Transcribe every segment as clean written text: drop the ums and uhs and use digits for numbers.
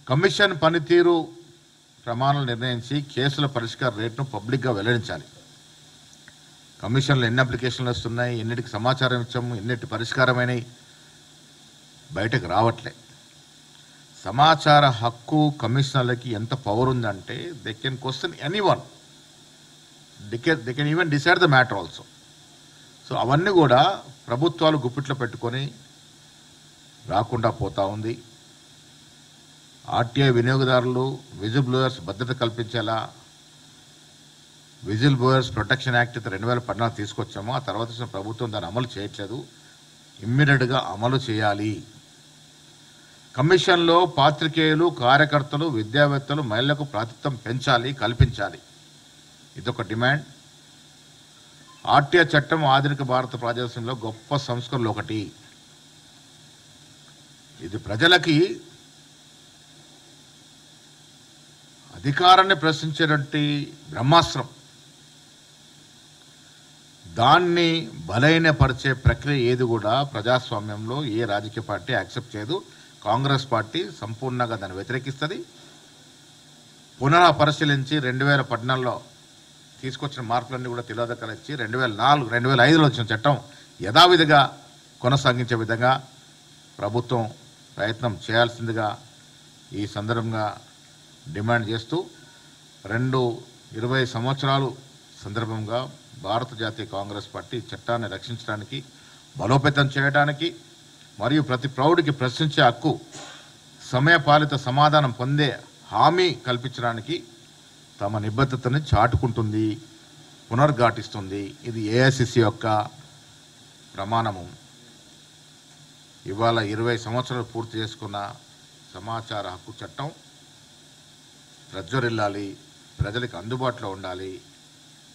Commission పనితీరు ప్రమాణాలు నిర్ణయించి కేసుల పరిష్కార రేటును పబ్లిక్గా వెల్లడించాలి. కమిషన్లు ఎన్ని అప్లికేషన్లు వస్తున్నాయి, ఎన్నిటికి సమాచారం ఇచ్చాము, ఎన్నిటి పరిష్కారమైనవి బయటకు రావట్లే. సమాచార హక్కు కమిషనర్లకి ఎంత పవర్ ఉందంటే they can question anyone, they can even decide the matter also. So అవన్నీ కూడా ప్రభుత్వాలు గుప్పిట్లో పెట్టుకొని రాకుండా పోతూ ఉంది. ఆర్టీఐ వినియోగదారులు విజిల్ బ్లోయర్స్ భద్రత కల్పించేలా విజిల్ బ్లోయర్స్ ప్రొటెక్షన్ యాక్ట్ 2014 తీసుకొచ్చాము. ఆ తర్వాత ప్రభుత్వం దాన్ని అమలు చేయట్లేదు. ఇమ్మీడియట్గా అమలు చేయాలి. కమిషన్లో పాత్రికేయులు, కార్యకర్తలు, విద్యావేత్తలు, మహిళలకు ప్రాతినిధ్యం పెంచాలి, కల్పించాలి. ఇదొక డిమాండ్. ఆర్టీఐ చట్టం ఆధునిక భారత ప్రజాస్వామ్యంలో గొప్ప సంస్కరణలు ఒకటి. ఇది ప్రజలకి అధికారాన్ని ప్రశ్నించేటువంటి బ్రహ్మాస్త్రం. దాన్ని బలహీనపరిచే ప్రక్రియ ఏది కూడా ప్రజాస్వామ్యంలో ఏ రాజకీయ పార్టీ యాక్సెప్ట్ చేయదు. కాంగ్రెస్ పార్టీ సంపూర్ణంగా దాన్ని వ్యతిరేకిస్తుంది. పునఃపరిశీలించి 2014లో తీసుకొచ్చిన మార్పులన్నీ కూడా తిలోదకాలిచ్చి 2004, 2005లో వచ్చిన చట్టం యథావిధిగా కొనసాగించే విధంగా ప్రభుత్వం ప్రయత్నం చేయాల్సిందిగా ఈ సందర్భంగా డిమాండ్ చేస్తూ 20 సంవత్సరాలు సందర్భంగా భారత జాతీయ కాంగ్రెస్ పార్టీ చట్టాన్ని రక్షించడానికి, బలోపేతం చేయడానికి మరియు ప్రతి ప్రౌఢికి ప్రశ్నించే హక్కు, సమయపాలిత సమాధానం పొందే హామీ కల్పించడానికి తమ నిబద్ధతని చాటుకుంటుంది, పునర్ఘాటిస్తుంది. ఇది ఏఐసిసి యొక్క ప్రమాణము. ఇవాళ 20 సంవత్సరాలు పూర్తి చేసుకున్న సమాచార హక్కు చట్టం ప్రజ్వరిల్లాలి, ప్రజలకు అందుబాటులో ఉండాలి.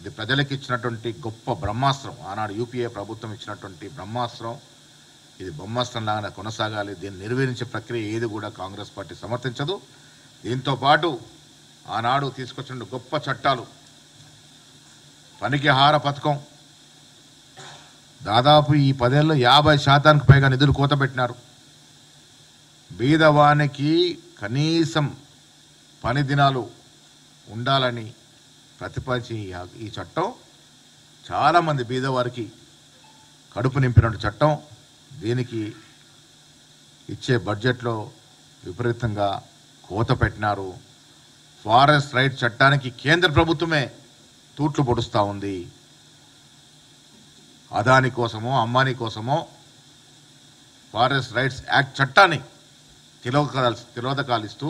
ఇది ప్రజలకు ఇచ్చినటువంటి గొప్ప బ్రహ్మాస్త్రం. ఆనాడు యూపీఏ ప్రభుత్వం ఇచ్చినటువంటి బ్రహ్మాస్త్రం. ఇది బ్రహ్మాస్త్రంలాగా కొనసాగాలి. దీన్ని నిర్వహించే ప్రక్రియ ఏది కూడా కాంగ్రెస్ పార్టీ సమర్థించదు. దీంతోపాటు ఆనాడు తీసుకొచ్చిన గొప్ప చట్టాలు, పనికి ఆహార పథకం, దాదాపు ఈ 10 ఏళ్ళలో 50% పైగా నిధులు కోతపెట్టినారు. బీదవానికి కనీసం పని దినాలు ఉండాలని ప్రతిపాదించి ఈ చట్టం చాలామంది బీదవారికి కడుపు నింపినట్టు చట్టం. దీనికి ఇచ్చే బడ్జెట్లో విపరీతంగా కోత పెట్టినారు. ఫారెస్ట్ రైట్ చట్టానికి కేంద్ర ప్రభుత్వమే తూట్లు పొడుస్తూ ఉంది. అదాని కోసమో అంబానీ కోసమో ఫారెస్ట్ రైట్స్ యాక్ట్ చట్టాన్ని తిలోదకాలు ఇస్తూ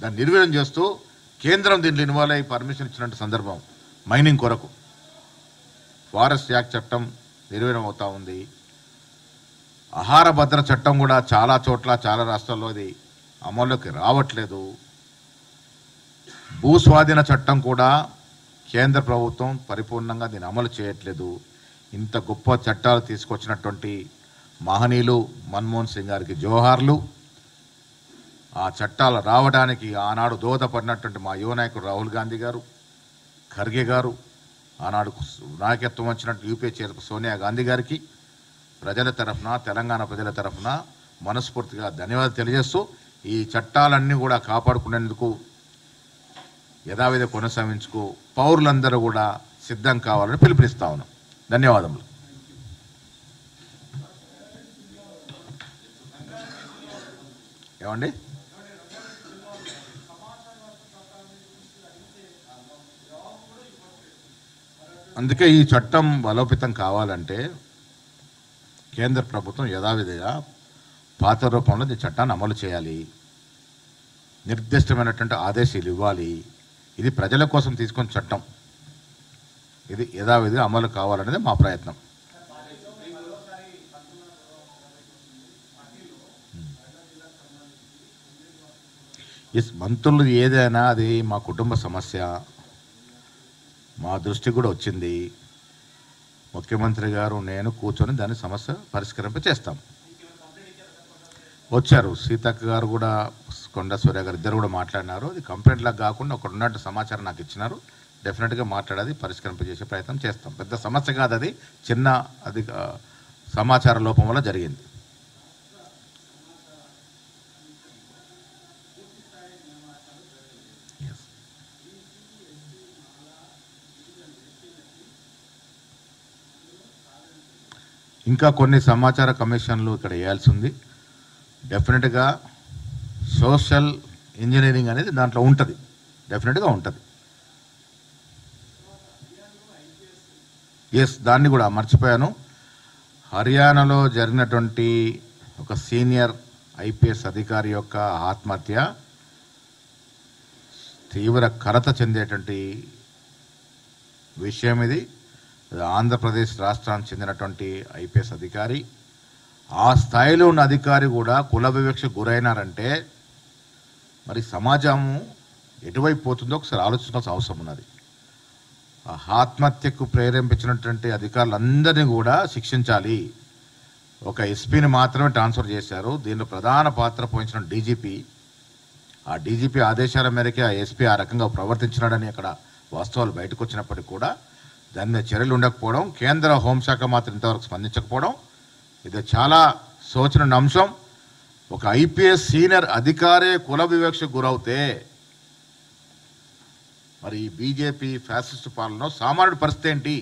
దాన్ని నిర్వీర్యం చేస్తూ కేంద్రం దీంట్లో ఇన్వాల్వ్ అయ్యి పర్మిషన్ ఇచ్చినట్టు సందర్భం. మైనింగ్ కొరకు ఫారెస్ట్ యాక్ట్ చట్టం నిర్వీర్యం అవుతూ ఉంది. ఆహార భద్రత చట్టం కూడా చాలా చోట్ల, చాలా రాష్ట్రాల్లో ఇది అమల్లోకి రావట్లేదు. భూస్వాధీన చట్టం కూడా కేంద్ర ప్రభుత్వం పరిపూర్ణంగా దీన్ని అమలు చేయట్లేదు. ఇంత గొప్ప చట్టాలు తీసుకొచ్చినటువంటి మహనీయులు మన్మోహన్ సింగ్ గారికి జోహార్లు. ఆ చట్టాలు రావడానికి ఆనాడు దోహదపడినటువంటి మా యువ నాయకుడు రాహుల్ గాంధీ గారు, ఖర్గే గారు, ఆనాడు నాయకత్వం వచ్చినట్టు యూపీఏ చైర్మన్ సోనియా గాంధీ గారికి ప్రజల తరఫున, తెలంగాణ ప్రజల తరఫున మనస్ఫూర్తిగా ధన్యవాదాలు తెలియజేస్తూ ఈ చట్టాలన్నీ కూడా కాపాడుకునేందుకు యథావిధి కొనసాగించుకు పౌరులందరూ కూడా సిద్ధం కావాలని పిలుపునిస్తా ఉన్నాం. ధన్యవాదములు. ఏమండి, అందుకే ఈ చట్టం బలోపేతం కావాలంటే కేంద్ర ప్రభుత్వం యథావిధిగా పాత రూపంలో ఈ చట్టాన్ని అమలు చేయాలి. నిర్దిష్టమైనటువంటి ఆదేశాలు ఇవ్వాలి. ఇది ప్రజల కోసం తీసుకున్న చట్టం. ఇది యథావిధిగా అమలు కావాలనేది మా ప్రయత్నం. మంత్రులు ఏదైనా అది మా కుటుంబ సమస్య, మా దృష్టి కూడా వచ్చింది. ముఖ్యమంత్రి గారు నేను కూర్చొని దాని సమస్య పరిష్కరింప చేస్తాం. వచ్చారు సీతక్క గారు కూడా, కొండ సూర్య గారు ఇద్దరు కూడా మాట్లాడినారు. అది కంప్లైంట్లకు కాకుండా ఒకటి ఉన్నట్టు సమాచారం నాకు ఇచ్చినారు. డెఫినెట్గా మాట్లాడేది పరిష్కరింప చేసే ప్రయత్నం చేస్తాం. పెద్ద సమస్య కాదు, అది చిన్న అది సమాచార లోపం వల్ల జరిగింది. ఇంకా కొన్ని సమాచార కమిషన్లు ఇక్కడ వేయాల్సి ఉంది. డెఫినెట్గా సోషల్ ఇంజనీరింగ్ అనేది దాంట్లో ఉంటుంది, డెఫినెట్గా ఉంటుంది. ఎస్, దాన్ని కూడా మర్చిపోయాను. హర్యానాలో జరిగినటువంటి ఒక సీనియర్ ఐపీఎస్ అధికారి యొక్క ఆత్మహత్య తీవ్ర కలత చెందేటువంటి విషయం ఇది. ఆంధ్రప్రదేశ్ రాష్ట్రానికి చెందినటువంటి ఐపీఎస్ అధికారి, ఆ స్థాయిలో ఉన్న అధికారి కూడా కుల వివక్షకు గురైనారంటే మరి సమాజము ఎటువైపు పోతుందో ఒకసారి ఆలోచించాల్సిన అవసరం ఉన్నది. ఆత్మహత్యకు ప్రేరేపించినటువంటి అధికారులందరినీ కూడా శిక్షించాలి. ఒక ఎస్పీని మాత్రమే ట్రాన్స్ఫర్ చేశారు. దీనిలో ప్రధాన పాత్ర పోషించిన డీజీపీ, ఆ డీజీపీ ఆదేశాల మేరకే ఆ ఎస్పీ ఆ రకంగా ప్రవర్తించినాడని అక్కడ వాస్తవాలు బయటకు వచ్చినప్పటికీ కూడా దాని మీద చర్యలు ఉండకపోవడం, కేంద్ర హోంశాఖ మాత్రం ఇంతవరకు స్పందించకపోవడం, ఇది చాలా శోచనీయ అంశం. ఒక ఐపీఎస్ సీనియర్ అధికారే కుల వివక్షకు గురవుతే మరి బీజేపీ ఫ్యాసిస్ట్ పాలనలో సామాన్యుడి పరిస్థితి ఏంటి?